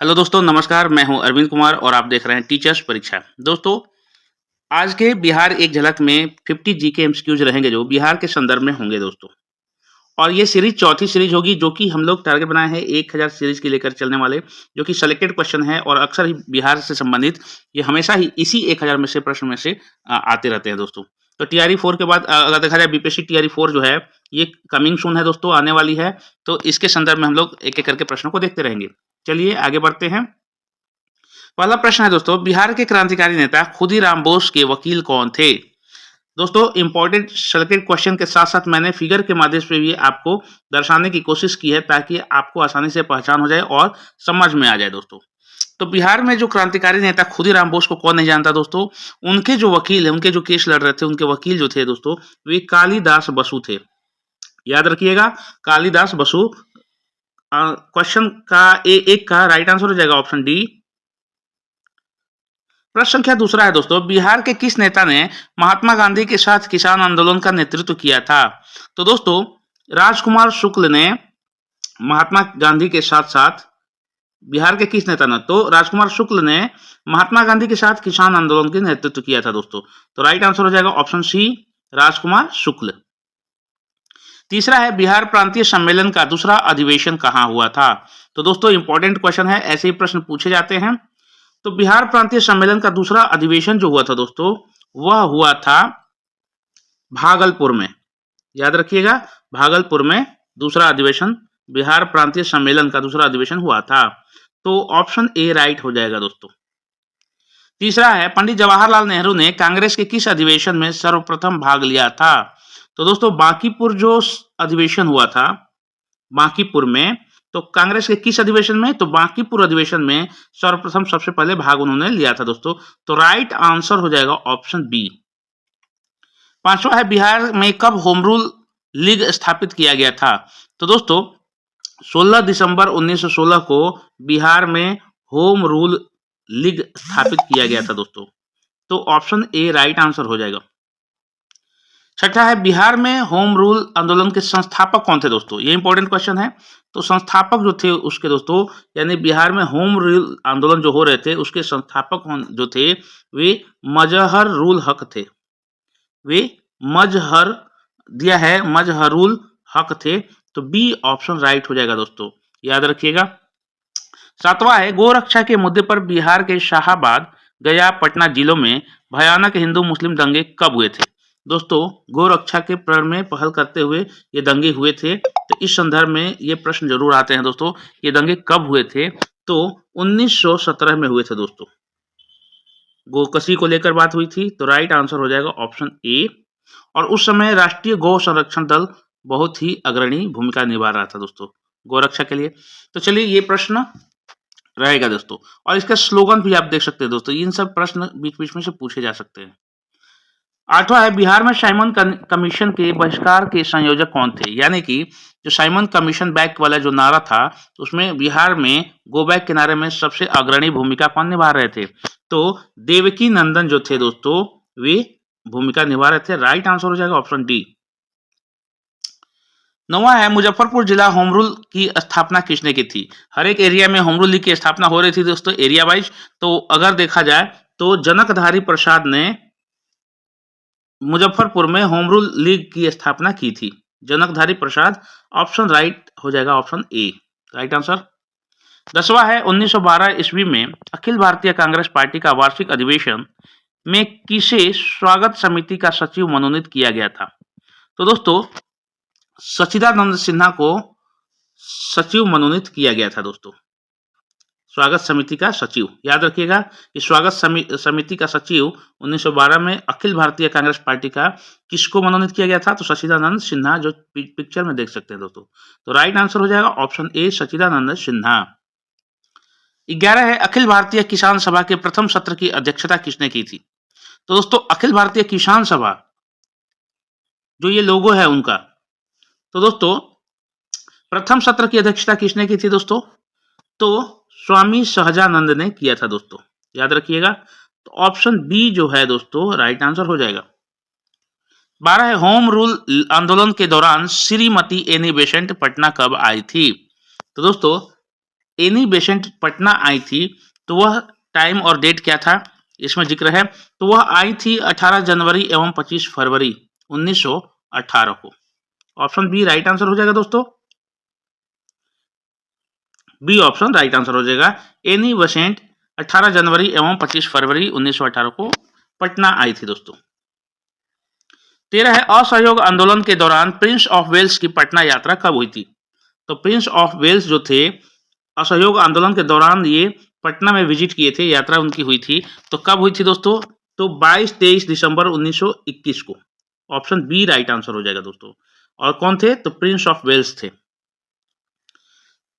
Hello दोस्तों, नमस्कार। मैं हूं अरविंद कुमार और आप देख रहे हैं टीचर्स परीक्षा। दोस्तों, आज के बिहार एक झलक में 50 जीके एमसीक्यूज रहेंगे जो बिहार के संदर्भ में होंगे दोस्तों। और ये सीरीज चौथी सीरीज होगी जो कि हम लोग टारगेट बनाए हैं 1000 सीरीज के लेकर चलने वाले, जो कि सिलेक्टेड क्वेश्चन है और अक्सर ही बिहार से संबंधित ये हमेशा ही इसी 1000 में से प्रश्न में से आते रहते हैं दोस्तों। तो टीआरई 4 के बाद अगर देखा जाए बीपीएससी टीआरई 4 जो है ये कमिंग सून है दोस्तों, आने वाली है। तो इसके संदर्भ में हम लोग एक-एक करके प्रश्नों को देखते रहेंगे। चलिए आगे बढ़ते हैं। पहला प्रश्न है दोस्तों, बिहार के क्रांतिकारी नेता खुदीराम बोस के वकील कौन थे? दोस्तों, इंपॉर्टेंट सेलेक्टेड क्वेश्चन के साथ-साथ मैंने फिगर के माध्यम से भी आपको दर्शाने की कोशिश की है ताकि आपको आसानी से पहचान हो जाए और समझ में आ जाए दोस्तों। तो बिहार में जो क्रांतिकारी नेता खुदीराम बोस को कौन नहीं जानता दोस्तों? उनके जो वकील हैं, उनके जो केस लड़ रहे थे, उनके वकील जो थे दोस्तों, वे कालिदास बसु थे। याद रखिएगा, कालिदास बसु। क्वेश्चन का एक का राइट आंसर हो जाएगा ऑप्शन डी। प्रश्न संख्या दूसरा है दोस्तों, बिहार के किस नेता ने महात्मा गांधी के साथ किसान आंदोलन का नेतृत्व किया था? तो दोस्तों, राजकुमार शुक्ल ने महात्मा गांधी के साथ साथ बिहार के किस नेता ने? तो राजकुमार शुक्ल ने महात्मा गांधी के साथ किसान आंदोलन का नेतृत्व किया था दोस्तों। तो राइट आंसर हो जाएगा ऑप्शन सी, राजकुमार शुक्ल। तीसरा है, बिहार प्रांतीय सम्मेलन का दूसरा अधिवेशन कहाँ हुआ था? तो दोस्तों, इंपॉर्टेंट क्वेश्चन है, ऐसे ही प्रश्न पूछे जाते हैं। तो बिहार प्रांतीय सम्मेलन का दूसरा अधिवेशन जो हुआ था दोस्तों, वह हुआ था भागलपुर में। याद रखिएगा, भागलपुर में दूसरा अधिवेशन, बिहार प्रांतीय सम्मेलन का दूसरा अधिवेशन हुआ था। तो ऑप्शन ए राइट हो जाएगा दोस्तों। तीसरा है, पंडित जवाहरलाल नेहरू ने कांग्रेस के किस अधिवेशन में सर्वप्रथम भाग लिया था? तो दोस्तों, बांकीपुर जो अधिवेशन हुआ था, बांकीपुर में, तो कांग्रेस के किस अधिवेशन में? तो बांकीपुर अधिवेशन में सर्वप्रथम सबसे पहले भाग उन्होंने लिया था दोस्तों। तो राइट आंसर हो जाएगा ऑप्शन बी। पांचवा है, बिहार में कब होम रूल लीग स्थापित किया गया था? तो दोस्तों, 16 दिसंबर 1916 को बिहार में होम रूल लीग स्थापित किया गया था दोस्तों। तो ऑप्शन ए राइट आंसर हो जाएगा। छठा है, बिहार में होम रूल आंदोलन के संस्थापक कौन थे दोस्तों? ये इंपॉर्टेंट क्वेश्चन है। तो संस्थापक जो थे उसके दोस्तों, यानी बिहार में होम रूल आंदोलन जो हो रहे थे उसके संस्थापक जो थे वे मजहर रूल हक थे। वे मजहर दिया है, मजहरुल हक थे। तो बी ऑप्शन राइट हो जाएगा दोस्तों, याद रखिएगा। सातवां है, गोरक्षा के मुद्दे पर बिहार के शाहाबाद, गया, पटना जिलों में भयानक हिंदू मुस्लिम दंगे कब हुए थे? दोस्तों, गोरक्षा के प्रण में पहल करते हुए ये दंगे हुए थे। तो इस संदर्भ में ये प्रश्न जरूर आते हैं दोस्तों, ये दंगे कब हुए थे? तो 1917 में हुए थे दोस्तों। गोकशी को लेकर बात हुई थी। तो राइट आंसर हो जाएगा ऑप्शन ए। और उस समय राष्ट्रीय गौ संरक्षण दल बहुत ही अग्रणी भूमिका निभा रहा था दोस्तों गोरक्षा के लिए। तो चलिए ये प्रश्न रहेगा दोस्तों, और इसका स्लोगन भी आप देख सकते हैं दोस्तों। इन सब प्रश्न बीच बीच में से पूछे जा सकते हैं। आठवां है, बिहार में साइमन कमीशन के बहिष्कार के संयोजक कौन थे? यानी कि जो साइमन कमीशन बैक वाला जो नारा था, उसमें बिहार में गो बैक के नारे में सबसे अग्रणी भूमिका कौन निभा रहे थे? तो देवकी नंदन जो थे दोस्तों, वे भूमिका निभा रहे थे। राइट आंसर हो जाएगा ऑप्शन डी। नौवां है, मुजफ्फरपुर जिला होम रूल की स्थापना किसने की थी? हर एक एरिया में होम रूल लीग की स्थापना हो रही थी दोस्तों, एरिया वाइज। तो अगर देखा जाए तो जनकधारी प्रसाद ने मुजफ्फरपुर में होम रूल लीग की स्थापना की थी। जनकधारी प्रसाद, ऑप्शन राइट हो जाएगा ऑप्शन ए, राइट आंसर। 10वां है, 1912 ईस्वी में अखिल भारतीय कांग्रेस पार्टी का वार्षिक अधिवेशन में किसे स्वागत समिति का सचिव मनोनीत किया गया था? तो दोस्तों, सच्चिदानंद सिन्हा को सचिव मनोनीत किया गया था दोस्तों, स्वागत समिति का सचिव। याद रखिएगा कि स्वागत समिति का सचिव 1912 में अखिल भारतीय कांग्रेस पार्टी का किसको मनोनीत किया गया था? तो सच्चिदानंद सिन्हा, जो पिक्चर में देख सकते हैं दोस्तों। तो राइट आंसर हो जाएगा ऑप्शन ए, सच्चिदानंद सिन्हा। 11 है, अखिल भारतीय किसान सभा के प्रथम सत्र की अध्यक्षता किसने की थी? तो दोस्तों, अखिल भारतीय किसान सभा जो ये लोगो है उनका, तो दोस्तों प्रथम सत्र की अध्यक्षता किसने की थी दोस्तों? तो स्वामी सहजानंद ने किया था दोस्तों, याद रखिएगा। तो ऑप्शन बी जो है दोस्तों राइट आंसर हो जाएगा। 12 है, होम रूल आंदोलन के दौरान श्रीमती एनी बेसेंट पटना कब आई थी? तो दोस्तों, एनी बेसेंट पटना आई थी, तो वह टाइम और डेट क्या था, इसमें जिक्र है। तो वह आई थी 18 जनवरी एवं 25 फरवरी 1918 को। ऑप्शन बी राइट आंसर हो जाएगा दोस्तों। बी ऑप्शन राइट आंसर हो जाएगा। एनी बेसेंट 18 जनवरी एवं 25 फरवरी 1918 को पटना आई थी दोस्तों। 13 है, असहयोग आंदोलन के दौरान प्रिंस ऑफ वेल्स की पटना यात्रा कब हुई थी। तो प्रिंस ऑफ वेल्स जो थे, असहयोग आंदोलन के दौरान ये पटना में विजिट किए थे, यात्रा उनकी हुई थी। तो कब हुई थी दोस्तों, तो 22-23 दिसंबर 1921 को। ऑप्शन बी राइट आंसर हो जाएगा दोस्तों। और कौन थे, तो प्रिंस ऑफ वेल्स थे।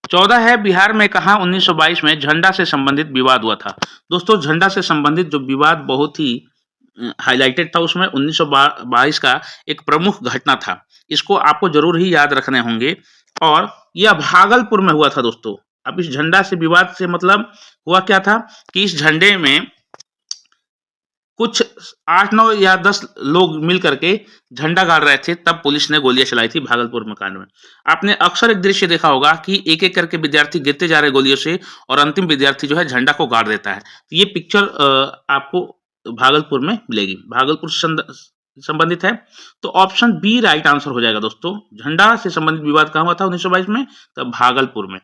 14 है, बिहार में कहा 1922 में झंडा से संबंधित विवाद हुआ था। दोस्तों झंडा से संबंधित जो विवाद बहुत ही हाईलाइटेड था, उसमें 1922 का एक प्रमुख घटना था। इसको आपको जरूर ही याद रखने होंगे। और यह भागलपुर में हुआ था दोस्तों। अब इस झंडा से विवाद से मतलब हुआ क्या था कि इस झंडे में कुछ 8-9 या 10 लोग मिल करके झंडा गाड़ रहे थे, तब पुलिस ने गोलियां चलाई थी भागलपुर में कांड में। आपने अक्सर एक दृश्य देखा होगा कि एक एक करके विद्यार्थी गिरते जा रहे गोलियों से, और अंतिम विद्यार्थी जो है झंडा को गाड़ देता है। तो ये पिक्चर आपको भागलपुर में मिलेगी, भागलपुर से संबंधित है। तो ऑप्शन बी राइट आंसर हो जाएगा दोस्तों। झंडा से संबंधित विवाद कहां हुआ था 1922 में, तो भागलपुर में।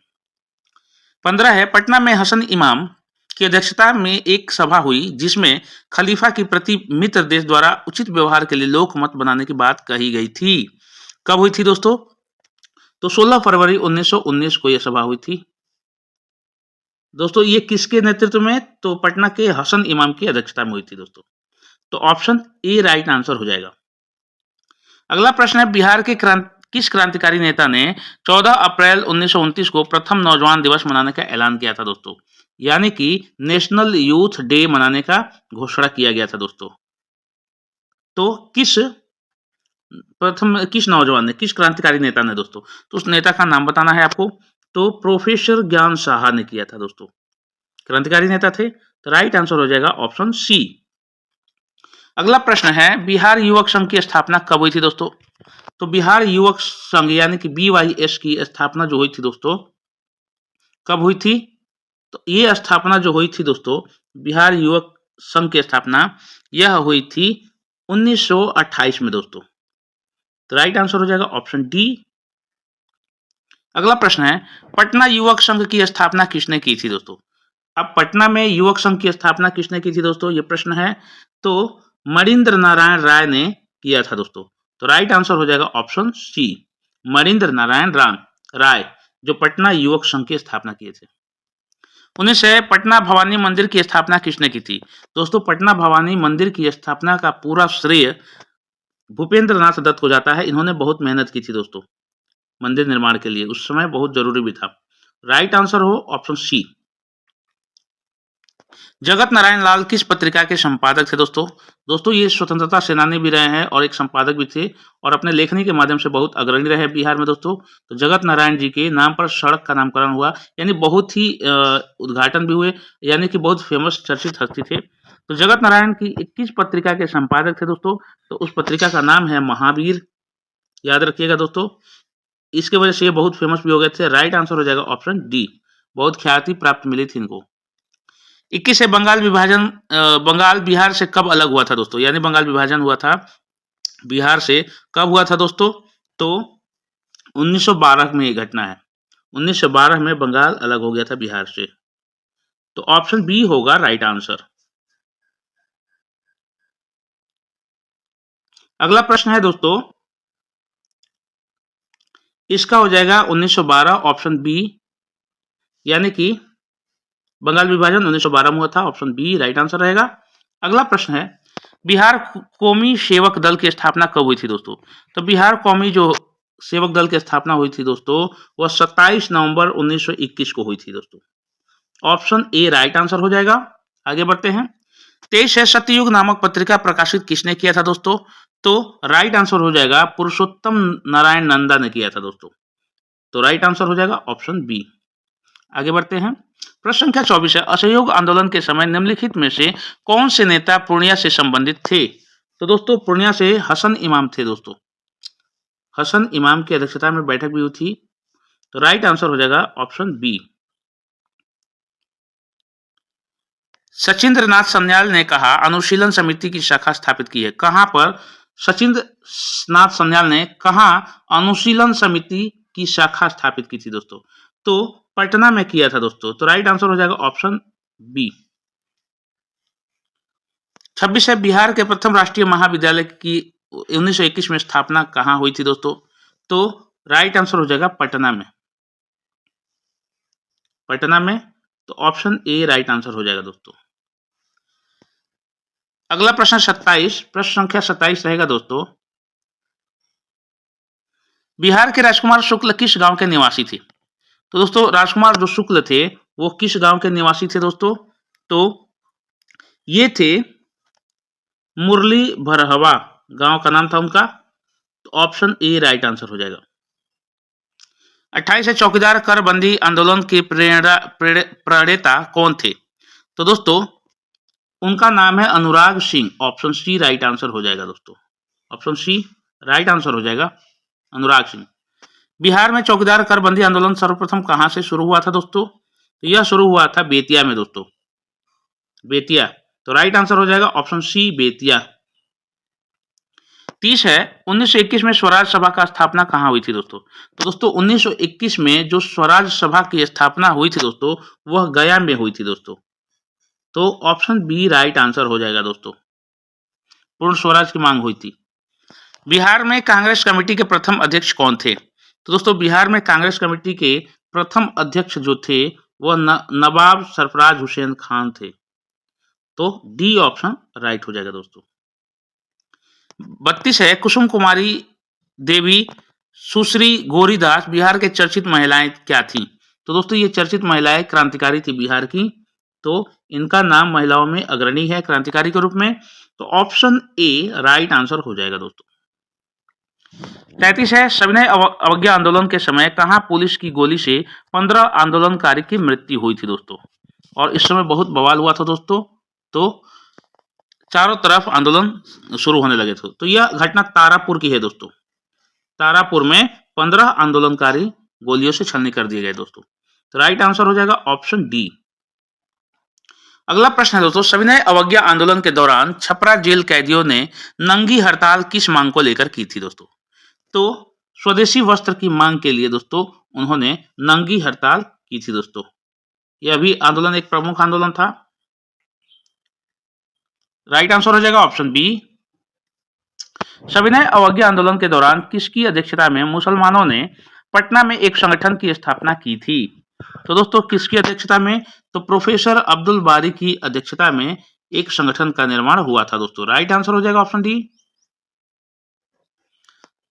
15 है, पटना में हसन इमाम की अध्यक्षता में एक सभा हुई जिसमें खलीफा की प्रति मित्र देश द्वारा उचित व्यवहार के लिए लोकमत बनाने की बात कही गई थी। कब हुई थी दोस्तों, तो 16 फरवरी 1919 को यह सभा हुई थी दोस्तों। ये किसके नेतृत्व में, तो पटना के हसन इमाम की अध्यक्षता में हुई थी दोस्तों। तो ऑप्शन ए राइट आंसर हो जाएगा। अगला प्रश्न है, बिहार के किस क्रांतिकारी नेता ने 14 अप्रैल 1929 को प्रथम नौजवान दिवस मनाने का ऐलान किया था दोस्तों, यानी कि नेशनल यूथ डे मनाने का घोषणा किया गया था दोस्तों। तो किस नौजवान ने, किस क्रांतिकारी नेता ने दोस्तों, तो उस नेता का नाम बताना है आपको। तो प्रोफेसर ज्ञान साहा ने किया था दोस्तों, क्रांतिकारी नेता थे। तो राइट आंसर हो जाएगा ऑप्शन सी। अगला प्रश्न है, बिहार युवक संघ की स्थापना कब हुई थी दोस्तों। तो बिहार युवक संघ यानी कि BYS की स्थापना जो हुई थी दोस्तों, कब हुई थी, तो ये स्थापना जो हुई थी दोस्तों, बिहार युवक संघ की स्थापना यह हुई थी 1928 में दोस्तों। तो राइट आंसर हो जाएगा ऑप्शन डी। अगला प्रश्न है, पटना युवक संघ की स्थापना किसने की थी दोस्तों। अब पटना में युवक संघ की स्थापना किसने की थी दोस्तों, ये प्रश्न है। तो मणिंद्र नारायण राय ने किया था दोस्तों। तो राइट आंसर हो जाएगा ऑप्शन सी, मणिंद्र नारायण राय, जो पटना युवक संघ की स्थापना किए थे। 19 है, पटना भवानी मंदिर की स्थापना किसने की थी दोस्तों। पटना भवानी मंदिर की स्थापना का पूरा श्रेय भूपेंद्र नाथ दत्त को जाता है। इन्होंने बहुत मेहनत की थी दोस्तों मंदिर निर्माण के लिए, उस समय बहुत जरूरी भी था। राइट आंसर हो ऑप्शन सी। जगत नारायण लाल किस पत्रिका के संपादक थे दोस्तों ये स्वतंत्रता सेनानी भी रहे हैं और एक संपादक भी थे, और अपने लेखनी के माध्यम से बहुत अग्रणी रहे बिहार में दोस्तों। तो जगत नारायण जी के नाम पर सड़क का नामकरण हुआ, यानी बहुत ही उद्घाटन भी हुए, यानी कि बहुत फेमस चर्चित हस्ती थे। तो जगत नारायण की 21 पत्रिका के संपादक थे दोस्तों। तो उस पत्रिका का नाम है महावीर, याद रखिएगा दोस्तों। इसके वजह से ये बहुत फेमस भी हो गए थे। राइट आंसर हो जाएगा ऑप्शन डी, बहुत ख्याति प्राप्त मिली थी इनको। 21 से बंगाल बिहार से कब अलग हुआ था दोस्तों, यानी बंगाल विभाजन हुआ था बिहार से, कब हुआ था दोस्तों, तो 1912 में ये घटना है। 1912 में बंगाल अलग हो गया था बिहार से। तो ऑप्शन बी होगा राइट आंसर। अगला प्रश्न है दोस्तों, इसका हो जाएगा 1912 ऑप्शन बी, यानी कि बंगाल विभाजन 1912 में हुआ था। ऑप्शन बी राइट आंसर रहेगा। अगला प्रश्न है, बिहार कौमी सेवक दल की स्थापना कब हुई थी दोस्तों। तो बिहार कौमी जो सेवक दल की स्थापना हुई थी दोस्तों, वह 27 नवंबर 1921 को हुई थी दोस्तों। ऑप्शन ए राइट आंसर हो जाएगा। आगे बढ़ते हैं। 23 है, सत्ययुग नामक पत्रिका प्रकाशित किसने किया था दोस्तों। तो राइट आंसर हो जाएगा पुरुषोत्तम नारायण नंदा ने किया था दोस्तों। तो राइट आंसर हो जाएगा ऑप्शन बी। आगे बढ़ते हैं। प्रश्न संख्या 24 है, असहयोग आंदोलन के समय निम्नलिखित में से कौन से नेता पूर्णिया से संबंधित थे। तो दोस्तों पूर्णिया से हसन इमाम थे दोस्तों। हसन इमाम की अध्यक्षता में बैठक भी हुई थी। तो राइट आंसर हो जाएगा ऑप्शन बी। सचिंद्र नाथ सन्याल ने कहा अनुशीलन समिति की शाखा स्थापित की है। कहां पर सचिंद्र नाथ सन्याल ने कहा अनुशीलन समिति की शाखा स्थापित की थी दोस्तों? तो पटना में किया था दोस्तों। तो राइट आंसर हो जाएगा ऑप्शन बी। 26 है बिहार के प्रथम राष्ट्रीय महाविद्यालय की 1921 में स्थापना कहां हुई थी दोस्तों? तो राइट आंसर हो जाएगा पटना में। पटना में, तो ऑप्शन ए राइट आंसर हो जाएगा दोस्तों। अगला प्रश्न 27, प्रश्न संख्या 27 रहेगा दोस्तों। बिहार के राजकुमार शुक्ल किस गांव के निवासी थे? तो दोस्तों राजकुमार जो शुक्ल थे वो किस गांव के निवासी थे दोस्तों? तो ये थे मुरली भरहवा, गांव का नाम था उनका। तो ऑप्शन ए राइट आंसर हो जाएगा। 28 है चौकीदार कर बंदी आंदोलन के प्रणेता कौन थे? तो दोस्तों उनका नाम है Anurag Singh. Option C right answer हो जाएगा दोस्तों। ऑप्शन सी राइट आंसर हो जाएगा, अनुराग सिंह। बिहार में चौकीदार कर बंदी आंदोलन सर्वप्रथम कहां से शुरू हुआ था दोस्तों? तो यह शुरू हुआ था बेतिया में दोस्तों, बेतिया। तो राइट आंसर हो जाएगा ऑप्शन सी बेतिया। 30 है 1921 में स्वराज सभा का स्थापना कहां हुई थी दोस्तों? तो दोस्तों 1921 में जो स्वराज सभा की स्थापना हुई थी दोस्तों वह गया में हुई थी दोस्तों। तो ऑप्शन बी राइट आंसर हो जाएगा दोस्तों। पूर्ण स्वराज की मांग हुई थी। बिहार में कांग्रेस कमेटी के प्रथम अध्यक्ष कौन थे? तो दोस्तों बिहार में कांग्रेस कमेटी के प्रथम अध्यक्ष जो थे वह नवाब सरफराज हुसैन खान थे। तो डी ऑप्शन राइट हो जाएगा दोस्तों। 32 है कुसुम कुमारी देवी सुश्री गौरीदास बिहार के चर्चित महिलाएं क्या थी? तो दोस्तों ये चर्चित महिलाएं क्रांतिकारी थी बिहार की। तो इनका नाम महिलाओं में अग्रणी है क्रांतिकारी के रूप में। तो ऑप्शन ए राइट आंसर हो जाएगा दोस्तों। 33 है सविनय अवज्ञा आंदोलन के समय कहां पुलिस की गोली से 15 आंदोलनकारी की मृत्यु हुई थी दोस्तों? और इस समय बहुत बवाल हुआ था दोस्तों। तो चारों तरफ आंदोलन शुरू होने लगे थे। तो यह घटना तारापुर की है दोस्तों। तारापुर में 15 आंदोलनकारी गोलियों से छलनी कर दिए गए दोस्तों। तो राइट आंसर हो जाएगा ऑप्शन डी। अगला प्रश्न है दोस्तों, सविनय अवज्ञा आंदोलन के दौरान छपरा जेल कैदियों ने नंगी हड़ताल किस मांग को लेकर की थी दोस्तों? तो स्वदेशी वस्त्र की मांग के लिए दोस्तों उन्होंने नंगी हड़ताल की थी दोस्तों। यह भी आंदोलन एक प्रमुख आंदोलन था। राइट आंसर हो जाएगा ऑप्शन बी। सविनय अवज्ञा आंदोलन के दौरान किसकी अध्यक्षता में मुसलमानों ने पटना में एक संगठन की स्थापना की थी? तो दोस्तों किसकी अध्यक्षता में? तो प्रोफेसर अब्दुल बारी की अध्यक्षता में एक संगठन का निर्माण हुआ था दोस्तों। राइट आंसर हो जाएगा ऑप्शन डी।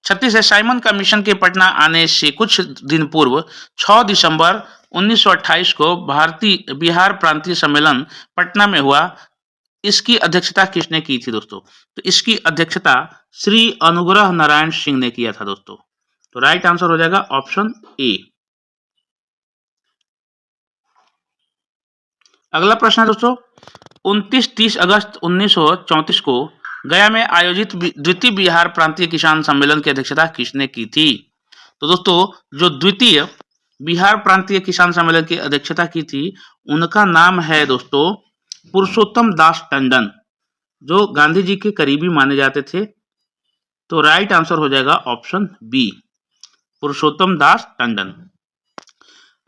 36 है साइमन कमीशन के पटना आने से कुछ दिन पूर्व 6 दिसंबर 1928 को भारतीय बिहार प्रांतीय सम्मेलन पटना में हुआ। इसकी अध्यक्षता किसने की थी दोस्तों? तो इसकी अध्यक्षता श्री अनुग्रह नारायण सिंह ने किया था दोस्तों। तो राइट आंसर हो जाएगा ऑप्शन ए। अगला प्रश्न है दोस्तों, 29-30 अगस्त 1934 को गया में आयोजित द्वितीय बिहार प्रांतीय किसान सम्मेलन की अध्यक्षता किसने की थी? तो दोस्तों जो द्वितीय बिहार प्रांतीय किसान सम्मेलन की अध्यक्षता की थी उनका नाम है दोस्तों पुरुषोत्तम दास टंडन, जो गांधी जी के करीबी माने जाते थे। तो राइट आंसर हो जाएगा ऑप्शन बी, पुरुषोत्तम दास टंडन।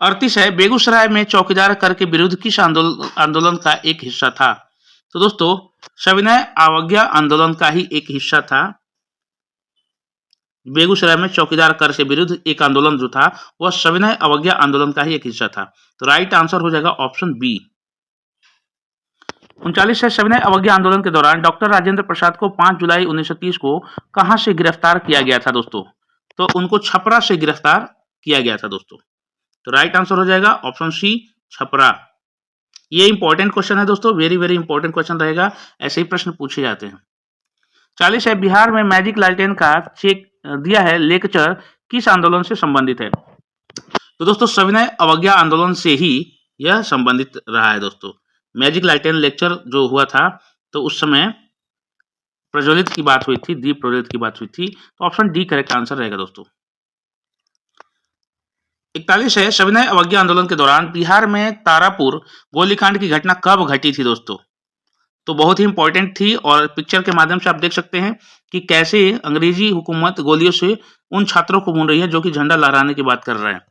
38 है बेगूसराय में चौकीदार कर के विरुद्ध किस आंदोलन का एक हिस्सा था? तो दोस्तों सविनय अवज्ञा आंदोलन का ही एक हिस्सा था। बेगूसराय में चौकीदार कर से विरुद्ध एक आंदोलन जो था वह सविनय अवज्ञा आंदोलन का ही एक हिस्सा था। तो राइट आंसर हो जाएगा ऑप्शन बी। 39 है सविनय अवज्ञा आंदोलन के दौरान डॉक्टर राजेंद्र प्रसाद को 5 जुलाई 1930 को कहां से गिरफ्तार किया गया था दोस्तों? तो उनको छपरा से गिरफ्तार किया गया था दोस्तों। तो राइट आंसर हो जाएगा ऑप्शन सी छपरा। ये इंपॉर्टेंट क्वेश्चन है दोस्तों, वेरी वेरी इंपॉर्टेंट क्वेश्चन रहेगा, ऐसे ही प्रश्न पूछे जाते हैं। 40 है बिहार में मैजिक लालटेन का चेक दिया है लेक्चर किस आंदोलन से संबंधित है? तो दोस्तों सविनय अवज्ञा आंदोलन से ही यह संबंधित रहा है दोस्तों। मैजिक लालटेन लेक्चर जो हुआ था तो उस समय प्रज्वलित की बात हुई थी, दीप प्रज्वलित की बात हुई थी। तो ऑप्शन डी करेक्ट आंसर रहेगा दोस्तों। 41 है, सविनय अवज्ञा आंदोलन के दौरान बिहार में तारापुर गोलीकांड की घटना कब घटी थी दोस्तों? तो बहुत ही इंपॉर्टेंट थी और पिक्चर के माध्यम से आप देख सकते हैं कि कैसे अंग्रेजी हुकूमत गोलियों से उन छात्रों को भून रही है जो कि झंडा लहराने की बात कर रहे हैं।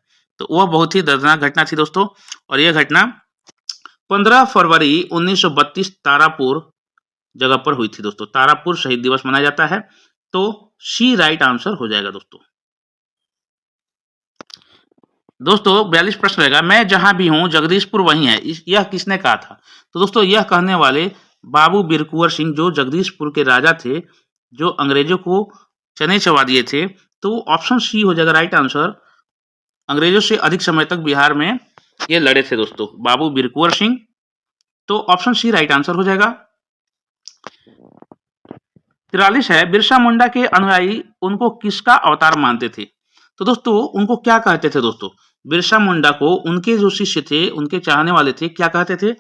तो वह बहुत ही दर्दनाक घटना थी दोस्तों और यह घटना 15 फरवरी 1932 तारापुर जगह पर हुई थी दोस्तों। तारापुर शहीद दिवस मनाया जाता है। तो सी राइट आंसर हो जाएगा दोस्तों। दोस्तों 42 प्रश्न रहेगा, मैं जहां भी हूं जगदीशपुर वहीं है, यह किसने कहा था? तो दोस्तों यह कहने वाले बाबू बिर कुंवर सिंह जो जगदीशपुर के राजा थे, जो अंग्रेजों को चने चबा दिए थे। तो ऑप्शन सी हो जाएगा राइट आंसर। अंग्रेजों से अधिक समय तक बिहार में ये लड़े थे दोस्तों, बाबू बिर कुंवर सिंह। तो ऑप्शन सी राइट आंसर हो जाएगा। 43 है, बिरसा मुंडा के अनुयायी उनको किसका अवतार मानते थे? तो दोस्तों उनको क्या कहते थे दोस्तों? बिरसा मुंडा को उनके जो शिष्य थे, उनके चाहने वाले थे, क्या कहते थे?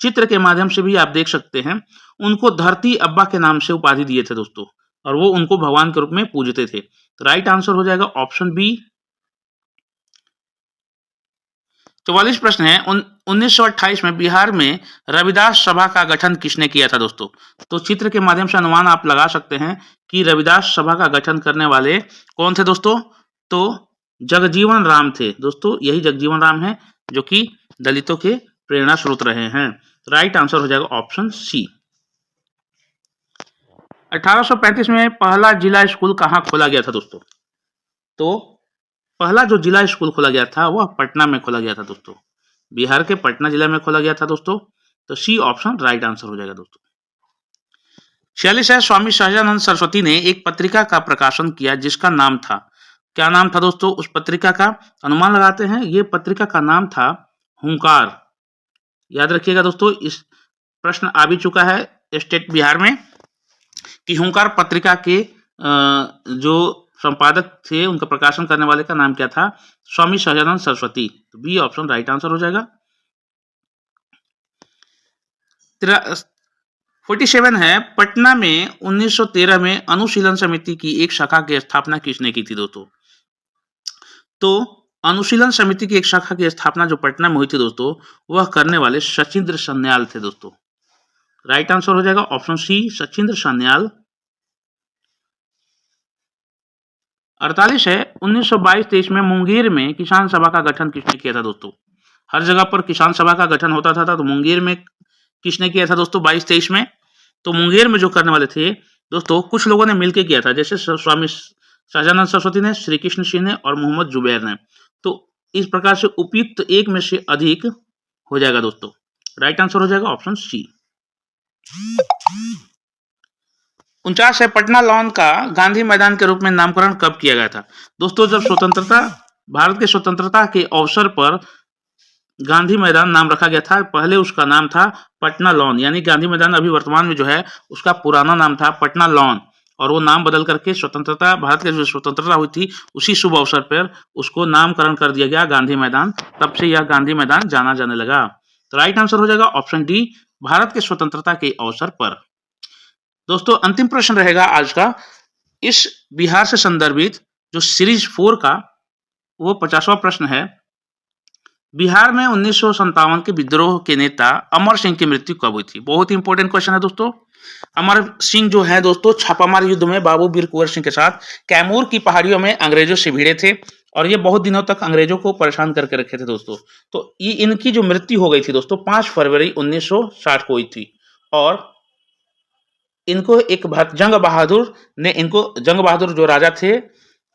चित्र के माध्यम से भी आप देख सकते हैं। उनको धरती अब्बा के नाम से उपाधि दिए थे दोस्तों और वो उनको भगवान के रूप में पूजते थे। तो राइट आंसर हो जाएगा ऑप्शन बी। 44 प्रश्न है, 1928 में बिहार में रविदास सभा का गठन किसने किया था दोस्तों? तो चित्र के माध्यम से अनुमान आप लगा सकते हैं कि रविदास सभा का गठन करने वाले कौन थे दोस्तों? तो जगजीवन राम थे दोस्तों। यही जगजीवन राम है जो कि दलितों के प्रेरणा स्रोत रहे हैं। राइट आंसर हो जाएगा ऑप्शन सी। 1835 में पहला जिला स्कूल कहाँ खोला गया था दोस्तों? तो पहला जो जिला स्कूल खोला गया था वह पटना में खोला गया था दोस्तों। बिहार के पटना जिला में खोला गया था दोस्तों। तो सी ऑप्शन राइट आंसर हो जाएगा दोस्तों। 46 है, स्वामी सहजानंद सरस्वती ने एक पत्रिका का प्रकाशन किया जिसका नाम था, क्या नाम था दोस्तों उस पत्रिका का? अनुमान लगाते हैं। ये पत्रिका का नाम था हुंकार। याद रखिएगा दोस्तों, इस प्रश्न आ भी चुका है स्टेट बिहार में कि हुंकार पत्रिका के जो संपादक थे, उनका प्रकाशन करने वाले का नाम क्या था? स्वामी सहजानंद सरस्वती। तो बी ऑप्शन राइट आंसर हो जाएगा। 47 है, पटना में 1913 में अनुशीलन समिति की एक शाखा की स्थापना किसने की थी दोस्तों? तो अनुशीलन समिति की एक शाखा की स्थापना जो पटना में हुई थी दोस्तों, वह करने वाले सचिंद्र सन्याल थे दोस्तों। राइट आंसर हो जाएगा ऑप्शन सी, सचिंद्र सन्याल। 48 है, 1922-23 में मुंगेर में किसान सभा का गठन किसने किया था दोस्तों? हर जगह पर किसान सभा का गठन होता था, तो मुंगेर में किसने किया था दोस्तों 22-23 में? तो मुंगेर में जो करने वाले थे दोस्तों, कुछ लोगों ने मिलकर किया था, जैसे स्वामी सहजानंद सरस्वती ने, श्री कृष्ण सिंह ने और मोहम्मद जुबैर ने। तो इस प्रकार से उपयुक्त एक में से अधिक हो जाएगा दोस्तों। राइट आंसर हो जाएगा ऑप्शन सी। 49 है, पटना लॉन का गांधी मैदान के रूप में नामकरण कब किया गया था? दोस्तों जब भारत के स्वतंत्रता के अवसर पर गांधी मैदान नाम रखा गया था। पहले उसका नाम था पटना लॉन, यानी गांधी मैदान अभी वर्तमान में जो है उसका पुराना नाम था पटना लॉन, और वो नाम बदल करके भारत की जो स्वतंत्रता हुई थी उसी शुभ अवसर पर उसको नामकरण कर दिया गया गांधी मैदान। तब से यह गांधी मैदान जाना जाने लगा। तो राइट आंसर हो जाएगा ऑप्शन डी, भारत के स्वतंत्रता के अवसर पर। दोस्तों अंतिम प्रश्न रहेगा आज का, इस बिहार से संदर्भित जो सीरीज 4 का वो 50वां प्रश्न है। बिहार में 1957 के विद्रोह के नेता अमर सिंह की मृत्यु कब हुई थी? बहुत ही इंपॉर्टेंट क्वेश्चन है दोस्तों। अमर सिंह जो है दोस्तों, छापामार युद्ध में बाबू बीर कुंवर सिंह के साथ कैमूर की पहाड़ियों में अंग्रेजों से भिड़े थे और ये बहुत दिनों तक अंग्रेजों को परेशान करके रखे थे दोस्तों। तो ये इनकी जो मृत्यु हो गई थी दोस्तों 5 फरवरी 1960 को हुई थी, और इनको एक जंग बहादुर जो राजा थे,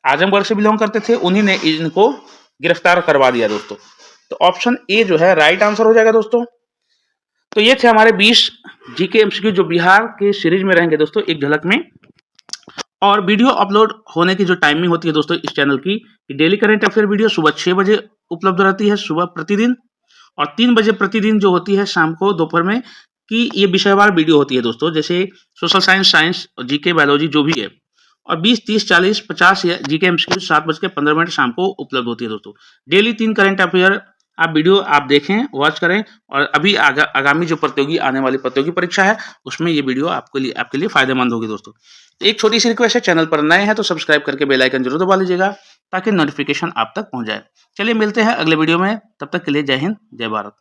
आजमगढ़ से बिलोंग करते थे, उन्हीं ने इनको गिरफ्तार करवा दिया दोस्तों। तो ऑप्शन ए जो है राइट आंसर हो जाएगा दोस्तों। तो ये थे हमारे 20 जीके एमसीक्यू जो बिहार के सीरीज में रहेंगे दोस्तों एक झलक में। और वीडियो अपलोड होने की जो टाइमिंग होती है दोस्तों इस चैनल की, डेली करंट अफेयर वीडियो सुबह 6 बजे उपलब्ध रहती है सुबह प्रतिदिन, और 3 बजे प्रतिदिन जो होती है शाम को दोपहर में, कि ये विषयवार वीडियो होती है दोस्तों, जैसे सोशल साइंस, जीके, बायोलॉजी जो भी है। और 20, 30, 40, 50 जीके एमसीक्यू 7:15 शाम को उपलब्ध होती है दोस्तों। डेली 3 करंट अफेयर आप वीडियो आप देखें, वॉच करें, और अभी आगामी जो आने वाली प्रतियोगी परीक्षा है उसमें ये वीडियो आपके लिए फायदेमंद होगी दोस्तों। एक छोटी सी रिक्वेस्ट है, चैनल पर नए हैं तो सब्सक्राइब करके बेल आइकन जरूर दबा लीजिएगा ताकि नोटिफिकेशन आप तक पहुंच जाए। चलिए मिलते हैं अगले वीडियो में, तब तक के लिए जय हिंद, जय भारत।